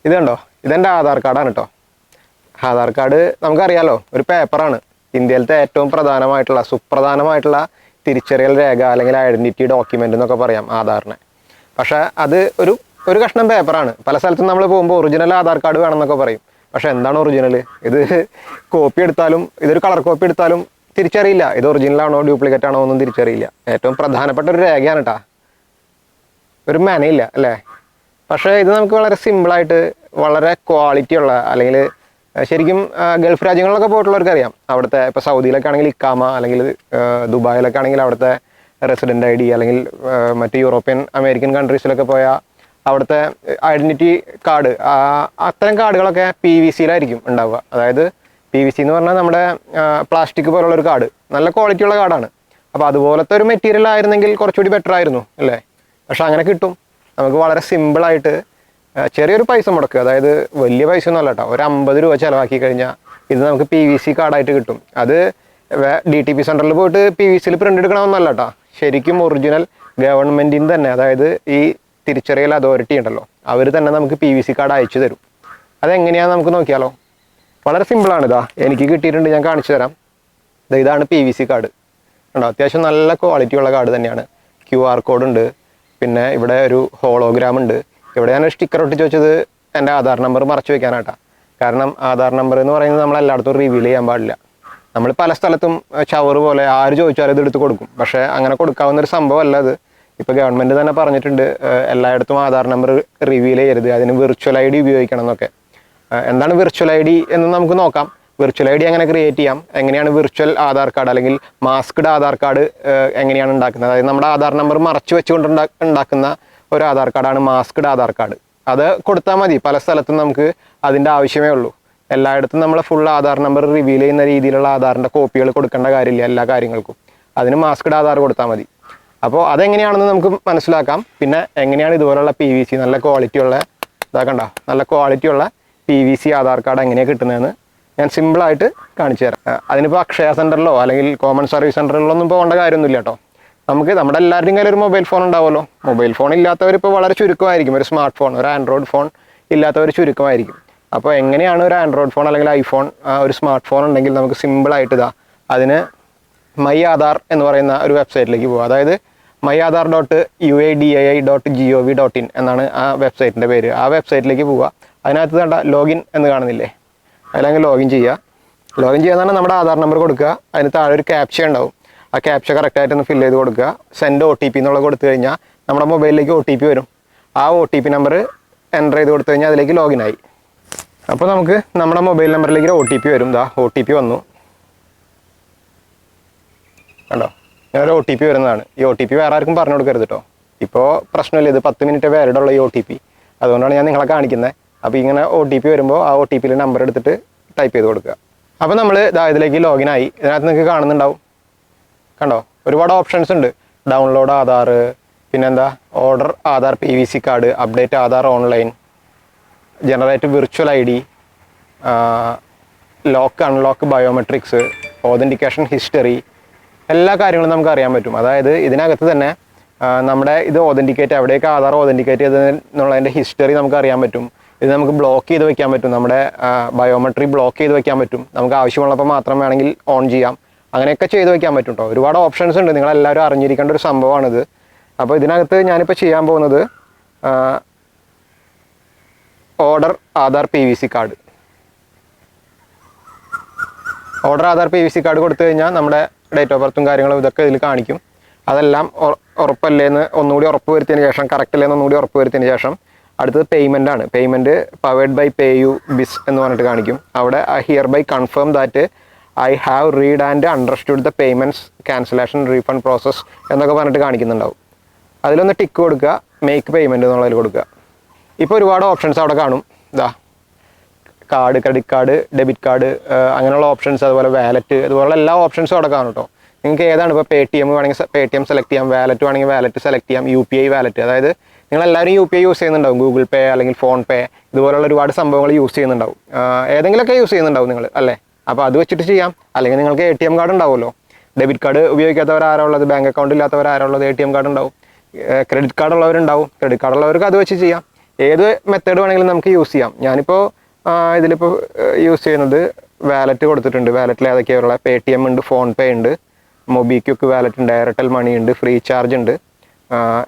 ഇത് കണ്ടോ, ഇതെൻ്റെ ആധാർ കാർഡാണ് കേട്ടോ. ആധാർ കാർഡ് നമുക്കറിയാലോ, ഒരു പേപ്പറാണ്. ഇന്ത്യയിലത്തെ ഏറ്റവും സുപ്രധാനമായിട്ടുള്ള തിരിച്ചറിയൽ രേഖ അല്ലെങ്കിൽ ഐഡൻറ്റിറ്റി ഡോക്യുമെൻ്റ് എന്നൊക്കെ പറയാം ആധാറിനെ. പക്ഷേ അത് ഒരു കഷ്ണം പേപ്പറാണ്. പല സ്ഥലത്തും നമ്മൾ പോകുമ്പോൾ ഒറിജിനൽ ആധാർ കാർഡ് വേണമെന്നൊക്കെ പറയും. പക്ഷേ എന്താണ് ഒറിജിനൽ? ഇത് കോപ്പി എടുത്താലും, ഇതൊരു കളർ കോപ്പി എടുത്താലും തിരിച്ചറിയില്ല ഇത് ഒറിജിനലാണോ ഡ്യൂപ്ലിക്കേറ്റ് ആണോ ഒന്നും തിരിച്ചറിയില്ല. ഏറ്റവും പ്രധാനപ്പെട്ട ഒരു രേഖയാണ് കേട്ടോ, ഒരു മനയില്ല അല്ലേ. പക്ഷേ ഇത് നമുക്ക് വളരെ സിമ്പിളായിട്ട് വളരെ ക്വാളിറ്റി ഉള്ള, അല്ലെങ്കിൽ ശരിക്കും ഗൾഫ് രാജ്യങ്ങളിലൊക്കെ പോയിട്ടുള്ളവർക്ക് അറിയാം. അവിടുത്തെ ഇപ്പോൾ സൗദിയിലൊക്കെ ആണെങ്കിൽ ഇക്കാമ, അല്ലെങ്കിൽ ദുബായിലൊക്കെ ആണെങ്കിൽ അവിടുത്തെ റെസിഡൻ്റ് ID, അല്ലെങ്കിൽ മറ്റ് യൂറോപ്യൻ അമേരിക്കൻ കൺട്രീസിലൊക്കെ പോയാൽ അവിടുത്തെ ഐഡൻറ്റിറ്റി കാർഡ്, അത്തരം കാർഡുകളൊക്കെ PVCയിലായിരിക്കും ഉണ്ടാവുക. അതായത് PVC എന്ന് പറഞ്ഞാൽ നമ്മുടെ പ്ലാസ്റ്റിക് പോലുള്ളൊരു കാർഡ്, നല്ല ക്വാളിറ്റി ഉള്ള കാർഡാണ്. അപ്പോൾ അതുപോലത്തെ ഒരു മെറ്റീരിയൽ ആയിരുന്നെങ്കിൽ കുറച്ചുകൂടി ബെറ്റർ ആയിരുന്നു അല്ലേ. പക്ഷെ അങ്ങനെ കിട്ടും. നമുക്ക് വളരെ സിമ്പിളായിട്ട് ചെറിയൊരു പൈസ മുടക്കുക, അതായത് വലിയ പൈസ ഒന്നും അല്ല കേട്ടോ, ഒരു 50 രൂപ ചിലവാക്കി കഴിഞ്ഞാൽ ഇത് നമുക്ക് PVC കാർഡായിട്ട് കിട്ടും. അത് DTP സെൻറ്ററിൽ പോയിട്ട് PVCയിൽ പ്രിൻ്റ് എടുക്കണമെന്നല്ല കേട്ടോ, ശരിക്കും ഒറിജിനൽ ഗവൺമെൻറ്റിൻ്റെ തന്നെ, അതായത് ഈ തിരിച്ചറിയൽ അതോറിറ്റി ഉണ്ടല്ലോ, അവർ തന്നെ നമുക്ക് PVC കാർഡ് അയച്ചു തരും. അതെങ്ങനെയാണെന്ന് നമുക്ക് നോക്കിയാലോ. വളരെ സിമ്പിളാണ്. എനിക്ക് കിട്ടിയിട്ടുണ്ട്, ഞാൻ കാണിച്ചു തരാം. ഇതാണ് PVC കാർഡ് ഉണ്ടോ, അത്യാവശ്യം നല്ല ക്വാളിറ്റി ഉള്ള കാർഡ് തന്നെയാണ്. QR കോഡ് ഉണ്ട്, പിന്നെ ഇവിടെ ഒരു ഹോളോഗ്രാം ഉണ്ട്. ഇവിടെ ഞാൻ സ്റ്റിക്കർ ഒട്ടിച്ച് വെച്ചത് എൻ്റെ ആധാർ നമ്പർ മറച്ചു വെക്കാനായിട്ടാ. കാരണം ആധാർ നമ്പർ എന്ന് പറയുന്നത് നമ്മൾ എല്ലായിടത്തും റിവീൽ ചെയ്യാൻ പാടില്ല. നമ്മൾ പല സ്ഥലത്തും ചവറ് പോലെ ആര് ചോദിച്ചാലും ഇത് എടുത്ത് കൊടുക്കും. പക്ഷേ അങ്ങനെ കൊടുക്കാവുന്നൊരു സംഭവമല്ല അത്. ഇപ്പോൾ ഗവൺമെൻറ് തന്നെ പറഞ്ഞിട്ടുണ്ട് എല്ലായിടത്തും ആധാർ നമ്പർ റിവീൽ ചെയ്യരുത്, അതിന് വിർച്വൽ ID ഉപയോഗിക്കണം എന്നൊക്കെ. എന്താണ് വിർച്വൽ ID എന്ന് നമുക്ക് നോക്കാം. വിർച്വൽ ID എങ്ങനെ ക്രിയേറ്റ് ചെയ്യാം, എങ്ങനെയാണ് വിർച്വൽ ആധാർ കാർഡ് അല്ലെങ്കിൽ മാസ്ക്ഡ് ആധാർ കാർഡ് എങ്ങനെയാണ് ഉണ്ടാക്കുന്നത്. അതായത് നമ്മുടെ ആധാർ നമ്പർ മറച്ചു വെച്ചുകൊണ്ട് ഉണ്ടാക്കുന്ന ഒരു ആധാർ കാർഡാണ് മാസ്ക്ഡ് ആധാർ കാർഡ്. അത് കൊടുത്താൽ മതി. പല സ്ഥലത്തും നമുക്ക് അതിൻ്റെ ആവശ്യമേ ഉള്ളൂ. എല്ലായിടത്തും നമ്മൾ ഫുൾ ആധാർ നമ്പർ റിവീൽ ചെയ്യുന്ന രീതിയിലുള്ള ആധാറിൻ്റെ കോപ്പികൾ കൊടുക്കേണ്ട കാര്യമില്ല എല്ലാ കാര്യങ്ങൾക്കും. അതിന് മാസ്ക്ഡ് ആധാർ കൊടുത്താൽ മതി. അപ്പോൾ അതെങ്ങനെയാണെന്ന് നമുക്ക് മനസ്സിലാക്കാം. പിന്നെ എങ്ങനെയാണ് ഇതുപോലുള്ള PVC നല്ല ക്വാളിറ്റിയുള്ള, ഇതാക്കണ്ട നല്ല ക്വാളിറ്റിയുള്ള PVC ആധാർ കാർഡ് എങ്ങനെയാണ് കിട്ടുന്നതെന്ന് ഞാൻ സിമ്പിളായിട്ട് കാണിച്ചു തരാം. അതിനിപ്പോൾ അക്ഷയ സെൻറ്ററിലോ അല്ലെങ്കിൽ കോമൺ സർവീസ് സെൻറ്ററിലോ ഒന്നും പോകേണ്ട കാര്യമൊന്നുമില്ല കേട്ടോ. നമുക്ക് നമ്മുടെ എല്ലാവരുടെയും കയ്യിൽ ഒരു മൊബൈൽ ഫോൺ ഉണ്ടാവുമല്ലോ. മൊബൈൽ ഫോൺ ഇല്ലാത്തവരിപ്പോൾ വളരെ ചുരുക്കമായിരിക്കും. ഒരു സ്മാർട്ട് ഫോൺ, ഒരു ആൻഡ്രോയിഡ് ഫോൺ ഇല്ലാത്തവർ ചുരുക്കമായിരിക്കും. അപ്പോൾ എങ്ങനെയാണ് ഒരു ആൻഡ്രോയിഡ് ഫോൺ അല്ലെങ്കിൽ ഐഫോൺ, ഒരു സ്മാർട്ട് ഫോൺ ഉണ്ടെങ്കിൽ നമുക്ക് സിമ്പിളായിട്ട് അതിന് മൈ ആധാർ എന്ന് പറയുന്ന ഒരു വെബ്സൈറ്റിലേക്ക് പോകുക. അതായത് myAadhar.uadai.gov.in എന്നാണ് ആ വെബ്സൈറ്റിൻ്റെ പേര്. ആ വെബ്സൈറ്റിലേക്ക് പോവുക. അതിനകത്ത് കണ്ട ലോഗിൻ എന്ന് കാണുന്നില്ലേ, അതിലങ്ങ് ലോഗിൻ ചെയ്യുക. ലോഗിൻ ചെയ്യാൻ തന്നെ നമ്മുടെ ആധാർ നമ്പർ കൊടുക്കുക. അതിന് താഴെ ഒരു ക്യാപ്ച ഉണ്ടാവും. ആ ക്യാപ്ച കറക്റ്റായിട്ടൊന്ന് ഫില്ല് ചെയ്ത് കൊടുക്കുക. സെൻഡ് OTP എന്നുള്ളത് കൊടുത്തു കഴിഞ്ഞാൽ നമ്മുടെ മൊബൈലിലേക്ക് OTP വരും. ആ OTP നമ്പർ എൻ്റർ ചെയ്ത് കൊടുത്തു കഴിഞ്ഞാൽ അതിലേക്ക് ലോഗിനായി. അപ്പോൾ നമുക്ക് നമ്മുടെ മൊബൈൽ നമ്പറിലേക്ക് OTP വരും. OTP വന്നു കണ്ടോ, ഞാനൊരു OTP വരുന്നതാണ്. ഈ OTP വേറെ ആർക്കും പറഞ്ഞു കൊടുക്കരുത് കേട്ടോ. ഇപ്പോൾ പ്രശ്നമില്ല, ഇത് 10 മിനിറ്റ് വേറിടുള്ള ഈ OTP. അതുകൊണ്ടാണ് ഞാൻ നിങ്ങളെ കാണിക്കുന്നത്. അപ്പോൾ ഇങ്ങനെ OTP വരുമ്പോൾ ആ OTPയിൽ നമ്പർ എടുത്തിട്ട് ടൈപ്പ് ചെയ്ത് കൊടുക്കുക. അപ്പോൾ നമ്മൾ ഇതിലേക്ക് ലോഗിനായി. ഇതിനകത്ത് നിങ്ങൾക്ക് കാണുന്നുണ്ടാവും കണ്ടോ, ഒരുപാട് ഓപ്ഷൻസ് ഉണ്ട്. ഡൗൺലോഡ് ആധാർ, പിന്നെന്താ order Aadhaar PVC card, update Aadhaar online, generate virtual ID, lock unlock biometrics, authentication history, എല്ലാ കാര്യങ്ങളും നമുക്ക് അറിയാൻ പറ്റും. അതായത് ഇതിനകത്ത് തന്നെ നമ്മുടെ ഇത് ഓതൻറ്റിക്കേറ്റ്, എവിടെയൊക്കെ ആധാർ ഓതൻറ്റിക്കേറ്റ് ചെയ്തെന്നുള്ളതിൻ്റെ ഹിസ്റ്ററി നമുക്ക് അറിയാൻ പറ്റും. ഇത് നമുക്ക് ബ്ലോക്ക് ചെയ്ത് വെക്കാൻ പറ്റും. നമ്മുടെ ബയോമെട്രി ബ്ലോക്ക് ചെയ്ത് വെക്കാൻ പറ്റും. നമുക്ക് ആവശ്യമുള്ളപ്പോൾ മാത്രം വേണമെങ്കിൽ ഓൺ ചെയ്യാം. അങ്ങനെയൊക്കെ ചെയ്ത് വെക്കാൻ പറ്റും കേട്ടോ. ഒരുപാട് ഓപ്ഷൻസ് ഉണ്ട്. നിങ്ങളെല്ലാവരും അറിഞ്ഞിരിക്കേണ്ട ഒരു സംഭവമാണിത്. അപ്പോൾ ഇതിനകത്ത് ഞാനിപ്പോൾ ചെയ്യാൻ പോകുന്നത് order Aadhaar PVC card. Order Aadhaar PVC card കൊടുത്തു കഴിഞ്ഞാൽ നമ്മുടെ ഡേറ്റ് ഓഫ് ബർത്തും കാര്യങ്ങളും ഇതൊക്കെ ഇതിൽ കാണിക്കും. അതെല്ലാം ഉറപ്പല്ലേന്ന് ഒന്നുകൂടി ഉറപ്പ് വരുത്തിയതിന് ശേഷം, കറക്റ്റ് അല്ലേന്ന് ഒന്നുകൂടി ഉറപ്പ് വരുത്തിയതിന് ശേഷം അടുത്തത് പേയ്മെൻ്റ് ആണ്. Payment powered by PayU Biz എന്ന് പറഞ്ഞിട്ട് കാണിക്കും. അവിടെ here by confirm that I have read and understood the payments cancellation refund process എന്നൊക്കെ പറഞ്ഞിട്ട് കാണിക്കുന്നുണ്ടാവും. അതിലൊന്ന് ടിക്ക് കൊടുക്കുക, മേക്ക് പേയ്മെൻറ്റ് എന്നുള്ളതിൽ കൊടുക്കുക. ഇപ്പോൾ ഒരുപാട് ഓപ്ഷൻസ് അവിടെ കാണും. Card, credit card, debit card, അങ്ങനെയുള്ള ഓപ്ഷൻസ്, അതുപോലെ വാലറ്റ്, അതുപോലുള്ള എല്ലാ ഓപ്ഷൻസും അവിടെ കാണും കേട്ടോ. നിങ്ങൾക്ക് ഏതാണ് ഇപ്പോൾ Paytm വേണമെങ്കിൽ Paytm സെലക്ട് ചെയ്യാം, വാലറ്റ് വേണമെങ്കിൽ വാലറ്റ് സെലക്ട് ചെയ്യാം, UPI വാലറ്റ്. അതായത് നിങ്ങളെല്ലാവരും UPI യൂസ് ചെയ്യുന്നുണ്ടാവും, ഗൂഗിൾ പേ അല്ലെങ്കിൽ ഫോൺ പേ, ഇതുപോലുള്ള ഒരുപാട് സംഭവങ്ങൾ യൂസ് ചെയ്യുന്നുണ്ടാവും. ഏതെങ്കിലുമൊക്കെ യൂസ് ചെയ്യുന്നുണ്ടാവും നിങ്ങൾ അല്ലേ. അപ്പോൾ അത് വെച്ചിട്ട് ചെയ്യാം. അല്ലെങ്കിൽ നിങ്ങൾക്ക് ATM കാർഡ് ഉണ്ടാവുമല്ലോ. ഡെബിറ്റ് കാർഡ് ഉപയോഗിക്കാത്തവരാരുള്ളത്, ബാങ്ക് അക്കൗണ്ട് ഇല്ലാത്തവരാരുള്ളത്, ATM കാർഡ് ഉണ്ടാവും. ക്രെഡിറ്റ് കാർഡ് ഉള്ളവരുണ്ടാവും. ക്രെഡിറ്റ് കാർഡ് ഉള്ളവർക്ക് അത് വെച്ച് ചെയ്യാം. ഏത് മെത്തേഡ് വേണമെങ്കിലും നമുക്ക് യൂസ് ചെയ്യാം. ഞാനിപ്പോൾ ഇതിലിപ്പോൾ യൂസ് ചെയ്യുന്നത് വാലറ്റ് കൊടുത്തിട്ടുണ്ട്. വാലറ്റിൽ ഏതൊക്കെയുള്ള Paytm ഉണ്ട്, ഫോൺപേ ഉണ്ട്, മൊബിക്വിക്ക് വാലറ്റ് ഉണ്ട്, എയർടെൽ മണി ഉണ്ട്, ഫ്രീ ചാർജ് ഉണ്ട്,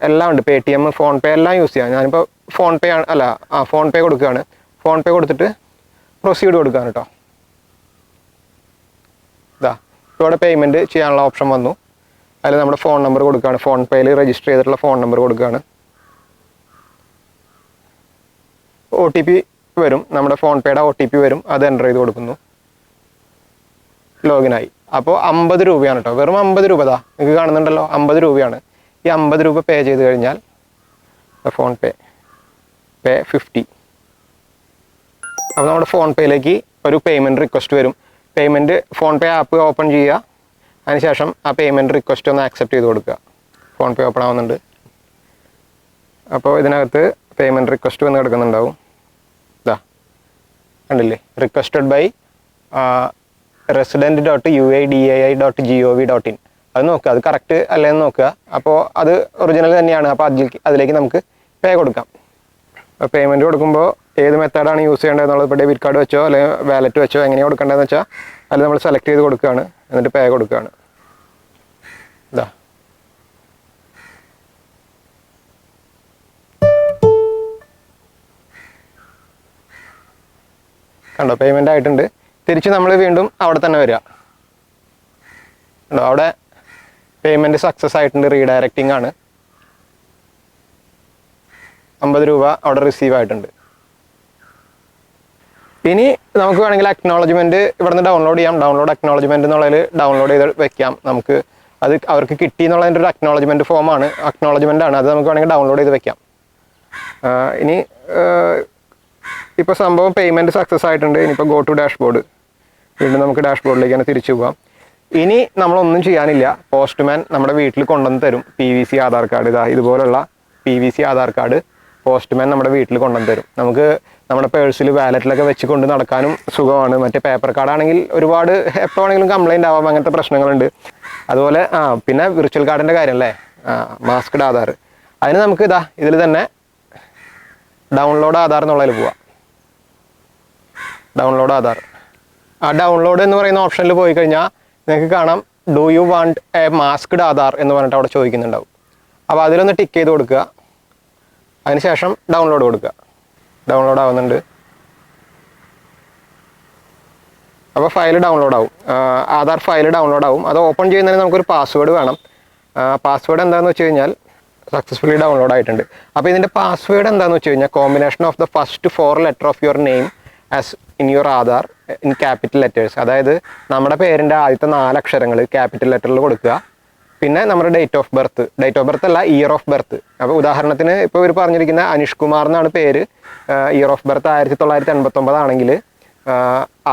എല്ലാം ഉണ്ട്. Paytm, ഫോൺപേ എല്ലാം യൂസ് ചെയ്യാം. ഞാനിപ്പോൾ ഫോൺപേ ഫോൺപേ കൊടുക്കുകയാണ്. ഫോൺപേ കൊടുത്തിട്ട് പ്രൊസീഡ് കൊടുക്കുകയാണ് കേട്ടോ. ഇതാ ഇവിടെ പേയ്മെൻറ്റ് ചെയ്യാനുള്ള ഓപ്ഷൻ വന്നു. അതിൽ നമ്മുടെ ഫോൺ നമ്പർ കൊടുക്കുകയാണ്. ഫോൺപേയിൽ രജിസ്റ്റർ ചെയ്തിട്ടുള്ള ഫോൺ നമ്പർ കൊടുക്കുകയാണ്. OTP വരും, നമ്മുടെ ഫോൺപേയുടെ OTP വരും, അത് എൻ്റർ ചെയ്ത് കൊടുക്കുന്നു. ലോഗിനായി. അപ്പോൾ 50 രൂപയാണ് കേട്ടോ. വെറും 50 രൂപ. നിങ്ങൾക്ക് കാണുന്നുണ്ടല്ലോ, 50 രൂപയാണ്. ഈ 50 രൂപ പേ ചെയ്ത് കഴിഞ്ഞാൽ ഫോൺപേ 50. അപ്പോൾ നമ്മുടെ ഫോൺപേയിലേക്ക് ഒരു പേയ്മെൻറ്റ് റിക്വസ്റ്റ് വരും. പേയ്മെൻറ്റ് ഫോൺപേ ആപ്പ് ഓപ്പൺ ചെയ്യുക. അതിനുശേഷം ആ പേയ്മെൻറ്റ് റിക്വസ്റ്റ് ഒന്ന് ആക്സെപ്റ്റ് ചെയ്ത് കൊടുക്കുക. ഫോൺപേ ഓപ്പൺ ആവുന്നുണ്ട്. അപ്പോൾ ഇതിനകത്ത് പേയ്മെൻറ്റ് റിക്വസ്റ്റ് വന്ന് കിടക്കുന്നുണ്ടാവും. ഇതാ കണ്ടില്ലേ, റിക്വസ്റ്റഡ് ബൈ resident.uidai.gov.in. അത് നോക്കുക, അത് കറക്റ്റ് അല്ലേന്ന് നോക്കുക. അപ്പോൾ അത് ഒറിജിനൽ തന്നെയാണ്. അപ്പോൾ അതിലേക്ക് നമുക്ക് പേ കൊടുക്കാം. പേയ്മെൻറ്റ് കൊടുക്കുമ്പോൾ ഏത് മെത്തേഡാണ് യൂസ് ചെയ്യേണ്ടത് എന്നുള്ളത്, ഇപ്പോൾ ഡെബിറ്റ് കാർഡ് വെച്ചോ അല്ലെങ്കിൽ വാലറ്റ് വെച്ചോ എങ്ങനെയാണ് കൊടുക്കേണ്ടതെന്ന് വെച്ചാൽ അതിൽ നമ്മൾ സെലക്ട് ചെയ്ത് കൊടുക്കുകയാണ്. എന്നിട്ട് പേ കൊടുക്കുകയാണ്. ഇതാ കണ്ടോ, പേയ്മെൻ്റ് ആയിട്ടുണ്ട്. തിരിച്ച് നമ്മൾ വീണ്ടും അവിടെ തന്നെ വരിക. കണ്ടോ, അവിടെ പേയ്മെൻറ്റ് സക്സസ് ആയിട്ടുണ്ട്. റീഡയറക്റ്റിംഗ് ആണ്. 50 രൂപ അവിടെ റിസീവ് ആയിട്ടുണ്ട്. ഇനി നമുക്ക് വേണമെങ്കിൽ അക്നോളജ്മെൻറ്റ് ഇവിടെ നിന്ന് ഡൗൺലോഡ് ചെയ്യാം. ഡൗൺലോഡ് അക്നോളജ്മെൻറ്റ് എന്നുള്ളതിൽ ഡൗൺലോഡ് ചെയ്ത് വെക്കാം. നമുക്ക് അത് അവർക്ക് കിട്ടി എന്നുള്ളതിൻ്റെ ഒരു അക്നോളജ്മെൻറ്റ് ഫോമാണ്, അക്നോളജ്മെൻ്റ് ആണ്. അത് നമുക്ക് വേണമെങ്കിൽ ഡൗൺലോഡ് ചെയ്ത് വെക്കാം. ഇനി ഇപ്പോൾ സംഭവം പേയ്മെൻറ്റ് സക്സസ് ആയിട്ടുണ്ട്. ഇനിയിപ്പോൾ ഗോ ടു ഡാഷ്ബോർഡ്. വീണ്ടും നമുക്ക് ഡാഷ്ബോർഡിലേക്ക് തന്നെ തിരിച്ചു പോകാം. ഇനി നമ്മളൊന്നും ചെയ്യാനില്ല. പോസ്റ്റ്മാൻ നമ്മുടെ വീട്ടിൽ കൊണ്ടുവന്ന് തരും. PVC Aadhaar card. ഇതുപോലുള്ള PVC ആധാർ കാർഡ് പോസ്റ്റ്മാൻ നമ്മുടെ വീട്ടിൽ കൊണ്ടുവന്ന് തരും. നമുക്ക് നമ്മുടെ പേഴ്സിൽ വാലറ്റിലൊക്കെ വെച്ച് കൊണ്ട് നടക്കാനും സുഖമാണ്. മറ്റേ പേപ്പർ കാർഡാണെങ്കിൽ ഒരുപാട് എപ്പോൾ വേണമെങ്കിലും കംപ്ലൈൻ്റ് ആവാം, അങ്ങനത്തെ പ്രശ്നങ്ങളുണ്ട്. അതുപോലെ പിന്നെ വിർച്വൽ കാർഡിൻ്റെ കാര്യം അല്ലേ, മാസ്ക്ഡ് ആധാർ. അതിന് നമുക്ക് ഇതിൽ തന്നെ ഡൗൺലോഡ് ആധാർ എന്നുള്ളതിൽ പോവാം. ഡൗൺലോഡ് ആധാർ. ഡൗൺലോഡ് എന്ന് പറയുന്ന ഓപ്ഷനിൽ പോയി കഴിഞ്ഞാൽ നിങ്ങൾക്ക് കാണാം do you want A masked Aadhaar എന്ന് പറഞ്ഞിട്ട് അവിടെ ചോദിക്കുന്നുണ്ടാവും. അപ്പോൾ അതിലൊന്ന് ടിക്ക് ചെയ്ത് കൊടുക്കുക. അതിനുശേഷം ഡൗൺലോഡ് കൊടുക്കുക. ഡൗൺലോഡ് ആവുന്നുണ്ട്. അപ്പോൾ ഫയൽ ഡൗൺലോഡ് ആവും. ആധാർ ഫയൽ ഡൗൺലോഡ് ആവും. അത് ഓപ്പൺ ചെയ്യുന്നതിന് നമുക്കൊരു പാസ്വേഡ് വേണം. പാസ്വേഡ് എന്താണെന്ന് വെച്ച് കഴിഞ്ഞാൽ സക്സസ്ഫുള്ളി ഡൗൺലോഡ് ആയിട്ടുണ്ട്. അപ്പോൾ ഇതിൻ്റെ പാസ്വേഡ് എന്താണെന്ന് വെച്ച് കഴിഞ്ഞാൽ combination of the first 4 letter of your name as in your Aadhaar in capital letters. അതായത് നമ്മുടെ പേരിൻ്റെ ആദ്യത്തെ 4 അക്ഷരങ്ങൾ ക്യാപിറ്റൽ ലെറ്ററിൽ കൊടുക്കുക. പിന്നെ നമ്മുടെ ഡേറ്റ് ഓഫ് ബർത്ത് അല്ല, ഇയർ ഓഫ് ബർത്ത്. അപ്പോൾ ഉദാഹരണത്തിന് ഇപ്പോൾ ഇവർ പറഞ്ഞിരിക്കുന്ന അനിഷ് കുമാർ എന്നാണ് പേര്. ഇയർ ഓഫ് ബർത്ത് 1989 ആണെങ്കിൽ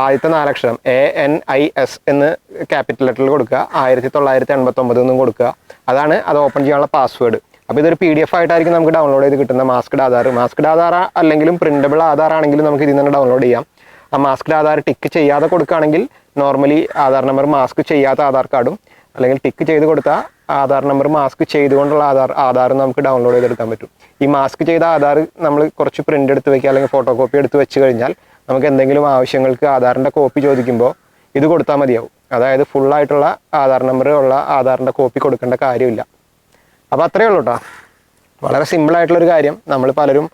ആദ്യത്തെ 4 അക്ഷരം ANIS എന്ന് ക്യാപിറ്റൽ ലെറ്ററിൽ കൊടുക്കുക. 1989 എന്നും കൊടുക്കുക. അത് ഓപ്പൺ ചെയ്യാനുള്ള പാസ്വേഡ്. അപ്പോൾ ഇതൊരു PDF ആയിട്ടായിരിക്കും നമുക്ക് ഡൗൺലോഡ് ചെയ്ത് കിട്ടുന്ന മാസ്ക്ഡ് ആധാർ. മാസ്ക്ഡ് ആധാർ അല്ലെങ്കിലും പ്രിൻ്റബിൾ ആധാർ ആണെങ്കിലും നമുക്ക് ഇതിൽ നിന്ന് ഡൗൺലോഡ് ചെയ്യാം. ആ മാസ്ക്ഡ് ആധാർ ടിക്ക് ചെയ്യാതെ കൊടുക്കുകയാണെങ്കിൽ നോർമലി ആധാർ നമ്പർ മാസ്ക് ചെയ്യാത്ത ആധാർ കാർഡും, അല്ലെങ്കിൽ ടിക്ക് ചെയ്ത് കൊടുത്താൽ ആധാർ നമ്പർ മാസ്ക് ചെയ്തുകൊണ്ടുള്ള ആധാർ നമുക്ക് ഡൗൺലോഡ് ചെയ്തെടുക്കാൻ പറ്റും. ഈ മാസ്ക് ചെയ്ത ആധാർ നമ്മൾ കുറച്ച് പ്രിൻ്റ് എടുത്ത് വയ്ക്കുക, അല്ലെങ്കിൽ ഫോട്ടോ കോപ്പി എടുത്ത് വെച്ച് കഴിഞ്ഞാൽ നമുക്ക് എന്തെങ്കിലും ആവശ്യങ്ങൾക്ക് ആധാറിൻ്റെ കോപ്പി ചോദിക്കുമ്പോൾ ഇത് കൊടുത്താൽ മതിയാവും. അതായത് ഫുള്ളായിട്ടുള്ള ആധാർ നമ്പർ ഉള്ള ആധാറിൻ്റെ കോപ്പി കൊടുക്കേണ്ട കാര്യമില്ല. അപ്പോൾ അത്രയേ ഉള്ളൂ കേട്ടോ. വളരെ സിമ്പിളായിട്ടുള്ളൊരു കാര്യം. നമ്മൾ പലരും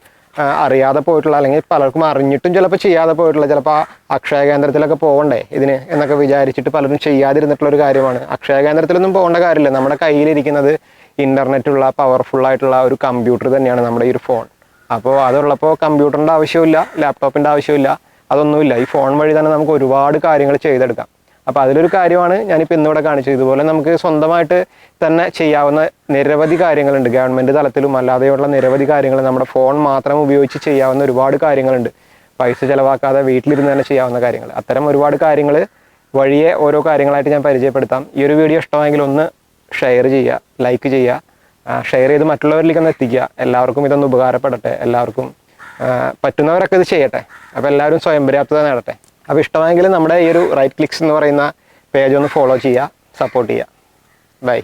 അറിയാതെ പോയിട്ടുള്ള, അല്ലെങ്കിൽ പലർക്കും അറിഞ്ഞിട്ടും ചിലപ്പോൾ ചെയ്യാതെ പോയിട്ടുള്ള, ചിലപ്പോൾ അക്ഷയ കേന്ദ്രത്തിലൊക്കെ പോകണ്ടേ ഇതിന് എന്നൊക്കെ വിചാരിച്ചിട്ട് പലരും ചെയ്യാതിരുന്നിട്ടുള്ളൊരു കാര്യമാണ്. അക്ഷയ കേന്ദ്രത്തിലൊന്നും പോകേണ്ട കാര്യമില്ല. നമ്മുടെ കയ്യിലിരിക്കുന്നത് ഇൻ്റർനെറ്റുള്ള പവർഫുള്ളായിട്ടുള്ള ഒരു കമ്പ്യൂട്ടർ തന്നെയാണ് നമ്മുടെ ഈ ഒരു ഫോൺ. അപ്പോൾ അതുള്ളപ്പോൾ കമ്പ്യൂട്ടറിൻ്റെ ആവശ്യമില്ല, ലാപ്ടോപ്പിൻ്റെ ആവശ്യമില്ല, അതൊന്നുമില്ല. ഈ ഫോൺ വഴി തന്നെ നമുക്ക് ഒരുപാട് കാര്യങ്ങൾ ചെയ്തെടുക്കാം. അപ്പോൾ അതിലൊരു കാര്യമാണ് ഞാനിപ്പോൾ ഇന്നിവിടെ കാണിച്ചത്. ഇതുപോലെ നമുക്ക് സ്വന്തമായിട്ട് തന്നെ ചെയ്യാവുന്ന നിരവധി കാര്യങ്ങളുണ്ട്. ഗവൺമെൻറ് തലത്തിലും അല്ലാതെയുള്ള നിരവധി കാര്യങ്ങൾ നമ്മുടെ ഫോൺ മാത്രം ഉപയോഗിച്ച് ചെയ്യാവുന്ന ഒരുപാട് കാര്യങ്ങളുണ്ട്. പൈസ ചിലവാക്കാതെ വീട്ടിലിരുന്ന് തന്നെ ചെയ്യാവുന്ന കാര്യങ്ങൾ. അത്തരം ഒരുപാട് കാര്യങ്ങൾ വഴിയെ ഓരോ കാര്യങ്ങളായിട്ട് ഞാൻ പരിചയപ്പെടുത്താം. ഈ ഒരു വീഡിയോ ഇഷ്ടമായെങ്കിൽ ഒന്ന് ഷെയർ ചെയ്യുക, ലൈക്ക് ചെയ്യുക, ഷെയർ ചെയ്ത് മറ്റുള്ളവരിലേക്ക് ഒന്ന് എത്തിക്കുക. എല്ലാവർക്കും ഇതൊന്ന് ഉപകാരപ്പെടട്ടെ. എല്ലാവർക്കും പറ്റുന്നവരൊക്കെ ഇത് ചെയ്യട്ടെ. അപ്പോൾ എല്ലാവരും സ്വയം പര്യാപ്തത നേടട്ടെ. അപ്പോൾ ഇഷ്ടമായെങ്കിൽ നമ്മുടെ ഈ ഒരു റൈറ്റ് ക്ലിക്സ് എന്ന് പറയുന്ന പേജ് ഒന്ന് ഫോളോ ചെയ്യുക, സപ്പോർട്ട് ചെയ്യുക. ബൈ.